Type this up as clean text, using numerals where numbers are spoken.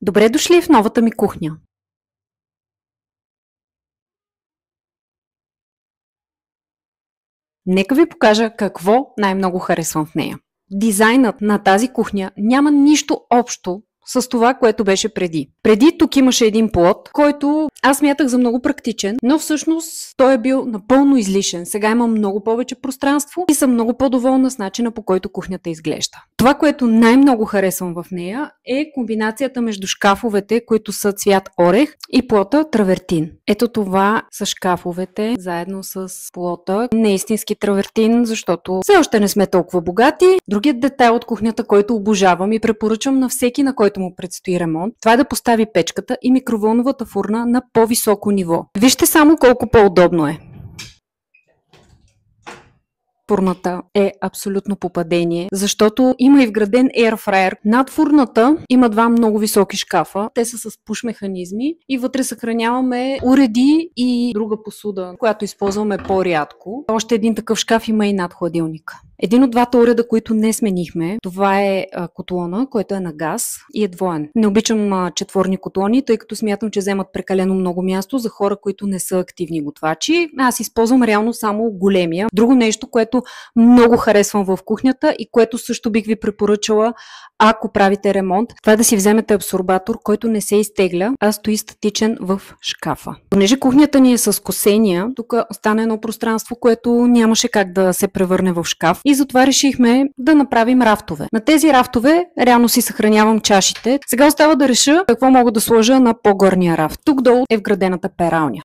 Добре дошли в новата ми кухня. Нека ви покажа какво най-много харесвам в нея. Дизайнът на тази кухня няма нищо общо с това, което беше преди. Преди тук имаше един плот, който аз смятах за много практичен, но всъщност той е бил напълно излишен. Сега има много повече пространство и съм много по-доволна с начина, по който кухнята изглежда. Това, което най-много харесвам в нея, е комбинацията между шкафовете, които са цвят орех, и плота травертин. Ето това са шкафовете, заедно с плота. Не е истински травертин, защото все още не сме толкова богати. Другият детайл от кухнята, който обожавам и препоръчвам на всеки, на който му предстои ремонт, това е да постави печката и микровълновата фурна на по-високо ниво. Вижте само колко по-удобно е. Фурната е абсолютно попадение, защото има и вграден airfryer. Над фурната има два много високи шкафа. Те са с пуш механизми и вътре съхраняваме уреди и друга посуда, която използваме по-рядко. Още един такъв шкаф има и над хладилника. Един от двата уреда, които не сменихме, това е котлона, който е на газ и е двоен. Не обичам четворни котлони, тъй като смятам, че вземат прекалено много място за хора, които не са активни готвачи. Аз използвам реално само големия. Друго нещо, което много харесвам в кухнята и което също бих ви препоръчала, ако правите ремонт, това е да си вземете абсорбатор, който не се изтегля, а стои статичен в шкафа. Понеже кухнята ни е с косения, тук остана едно пространство, което нямаше как да се превърне в шкаф и затова решихме да направим рафтове. На тези рафтове реално си съхранявам чашите. Сега остава да реша какво мога да сложа на по-горния рафт. Тук долу е вградената пералня.